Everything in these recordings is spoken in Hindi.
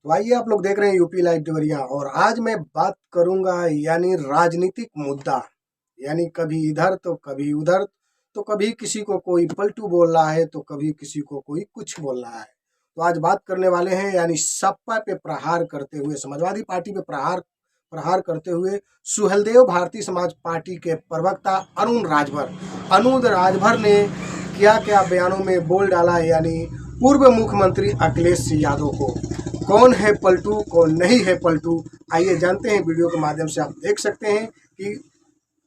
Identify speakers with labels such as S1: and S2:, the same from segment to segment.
S1: तो आइए, आप लोग देख रहे हैं यूपी लाइव देवरिया और आज मैं बात करूंगा यानी राजनीतिक मुद्दा, यानी कभी इधर तो कभी उधर, तो कभी किसी को कोई पलटू बोल रहा है तो कभी किसी को कोई कुछ बोल रहा है। तो आज बात करने वाले हैं यानी सपा पे प्रहार करते हुए, समाजवादी पार्टी पे प्रहार प्रहार करते हुए सुहेलदेव भारतीय समाज पार्टी के प्रवक्ता अरुण राजभर ने क्या क्या बयानों में बोल डाला, यानी पूर्व मुख्यमंत्री अखिलेश यादव को कौन है पलटू कौन नहीं है पलटू। आइए जानते हैं, वीडियो के माध्यम से आप देख सकते हैं कि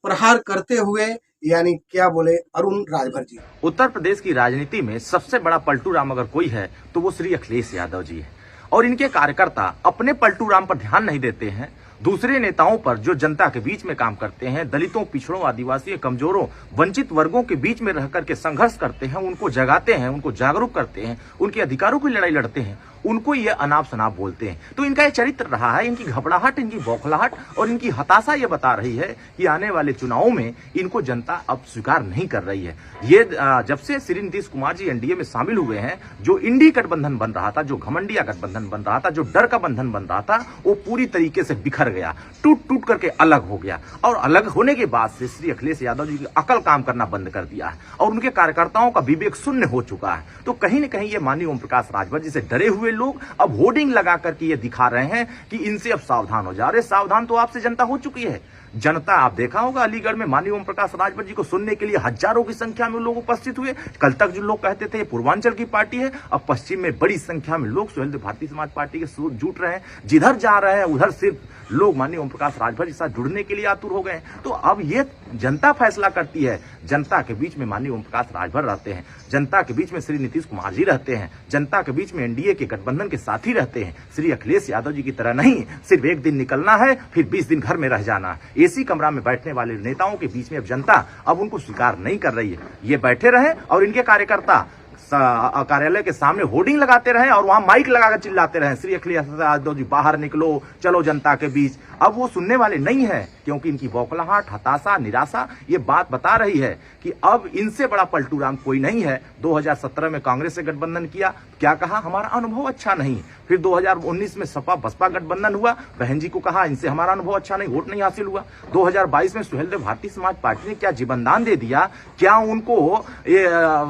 S1: प्रहार करते हुए यानी क्या बोले अरुण राजभर जी।
S2: उत्तर प्रदेश की राजनीति में सबसे बड़ा पलटू राम अगर कोई है तो वो श्री अखिलेश यादव जी है। और इनके कार्यकर्ता अपने पलटू राम पर ध्यान नहीं देते हैं, दूसरे नेताओं पर जो जनता के बीच में काम करते हैं, दलितों, पिछड़ों, आदिवासियों, कमजोरों, वंचित वर्गों के बीच में रहकर के संघर्ष करते हैं, उनको जगाते हैं, उनको जागरूक करते हैं, उनके अधिकारों की लड़ाई लड़ते हैं, उनको ये अनाप शनाप बोलते हैं। तो इनका ये चरित्र रहा है, इनकी घबराहट, इनकी बौखलाहट और इनकी हताशा ये बता रही है कि आने वाले चुनावों में इनको जनता अब स्वीकार नहीं कर रही है। ये जब से श्री नीतीश कुमार जी एनडीए में शामिल हुए हैं, जो इंडी गठबंधन बन रहा था, जो घमंडिया गठबंधन बन रहा था, जो डर का बंधन बन रहा था, वो पूरी तरीके से बिखर गया, टूट टूट करके अलग हो गया। और अलग होने के बाद से श्री अखिलेश यादव जी की अकल काम करना बंद कर दिया है और उनके कार्यकर्ताओं का विवेक शून्य हो चुका है। तो कहीं न कहीं ये माननीय ओम प्रकाश राजभर जी से डरे हुए लोग अब होर्डिंग लगा करके ये दिखा रहे हैं कि इनसे अब सावधान हो जा रहे। सावधान तो आपसे जनता हो चुकी है। जनता, आप देखा होगा अलीगढ़ में माननीय ओम प्रकाश राजभर जी को सुनने के लिए हजारों की संख्या में लोग उपस्थित हुए। कल तक जो लोग कहते थे ये पूर्वांचल की पार्टी है, अब पश्चिम में बड़ी संख्या में लोग सुहेलदेव भारतीय समाज पार्टी के जुट रहे हैं। जिधर जा रहे हैं उधर सिर्फ लोग माननीय ओम प्रकाश राजभर के साथ जुड़ने के लिए आतुर हो गए। तो अब ये जनता फैसला करती है। जनता के बीच में माननीय ओम प्रकाश राजभर रहते हैं, जनता के बीच में श्री नीतीश कुमार जी रहते हैं, जनता के बीच में एनडीए के गठबंधन के साथी रहते हैं। श्री अखिलेश यादव जी की तरह नहीं, सिर्फ एक दिन निकलना है फिर 20 दिन घर में रह जाना। एसी कमरा में बैठने वाले नेताओं के बीच में अब जनता अब उनको स्वीकार नहीं कर रही है। ये बैठे रहे और इनके कार्यकर्ता कार्यालय के सामने होर्डिंग लगाते रहे और वहां माइक लगाकर चिल्लाते रहे, श्री अखिलेश यादव जी बाहर निकलो, चलो जनता के बीच। अब वो सुनने वाले नहीं है, क्योंकि इनकी बौखलाहट, हताशा, निराशा ये बात बता रही है कि अब इनसे बड़ा पलटू राम कोई नहीं है। 2017 में कांग्रेस से गठबंधन किया, क्या कहा, हमारा अनुभव अच्छा नहीं। फिर 2019 में सपा बसपा गठबंधन हुआ, बहन जी को कहा इनसे हमारा अनुभव अच्छा नहीं, वोट नहीं हासिल हुआ। 2022 में सुहेलदेव भारतीय समाज पार्टी ने क्या जीवनदान दे दिया, क्या उनको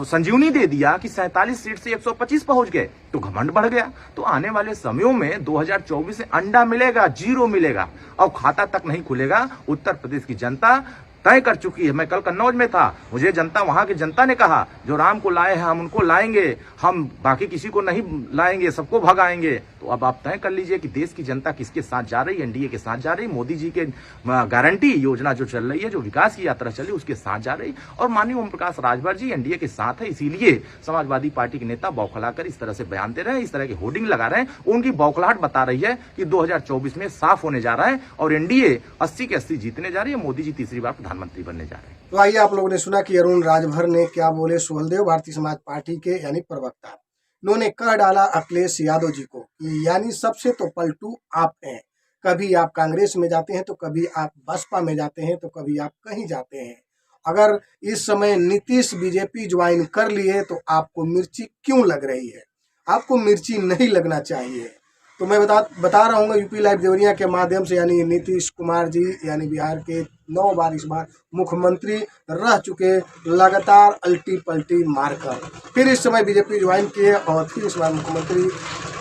S2: संजीवनी दे दिया कि 47 सीट से 125 पहुंच गए, तो घमंड बढ़ गया। तो आने वाले समयों में 2024 में अंडा मिलेगा, जीरो मिलेगा और खाता तक नहीं खुलेगा। उत्तर प्रदेश की जनता तय कर चुकी है। मैं कल कन्नौज में था, मुझे जनता, वहां की जनता ने कहा जो राम को लाए हैं हम उनको लाएंगे, हम बाकी किसी को नहीं लाएंगे, सबको भगाएंगे। तो अब आप तय कर लीजिए कि देश की जनता किसके साथ जा रही है। एनडीए के साथ जा रही, मोदी जी के गारंटी योजना जो चल रही है, जो विकास की यात्रा चली उसके साथ जा रही, और माननीय ओम प्रकाश राजभर जी एनडीए के साथ है। इसीलिए समाजवादी पार्टी के नेता बौखलाकर इस तरह से बयान दे रहे हैं, इस तरह के होर्डिंग लगा रहे हैं। उनकी बौखलाहट बता रही है कि 2024 में साफ होने जा रहा है और एनडीए 80 के 80 जीतने जा रही है। मोदी जी तीसरी बार प्रधानमंत्री बनने जा रहे हैं।
S1: तो आइए, आप लोगों ने सुना कि अरुण राजभर ने क्या बोले सुहेलदेव भारतीय समाज पार्टी के यानी प्रवक्ता। इन्होंने कह डाला अखिलेश यादव जी को कि यानी सबसे तो पलटू आप हैं। कभी आप कांग्रेस में जाते हैं तो कभी आप बसपा में जाते हैं तो कभी आप कहीं जाते हैं। अगर इस समय नीतीश बीजेपी ज्वाइन कर लिए तो आपको मिर्ची क्यों लग रही है? आपको मिर्ची नहीं लगना चाहिए। तो मैं बता रहा हूँ यूपी लाइव देवरिया के माध्यम से, यानी नीतीश कुमार जी यानी बिहार के 9 बार इस बार मुख्यमंत्री रह चुके, लगातार अल्टी पल्टी मारकर फिर इस समय बीजेपी ज्वाइन किए और फिर इस बार मुख्यमंत्री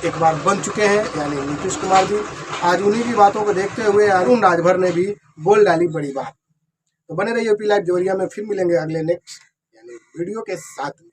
S1: एक बार बन चुके हैं यानी नीतीश कुमार जी। आज उन्हीं की बातों को देखते हुए अरुण राजभर ने भी बोल डाली बड़ी बात। तो बने रहिए यूपी लाइव देवरिया में, फिर मिलेंगे अगले नेक्स्ट यानी वीडियो के साथ में।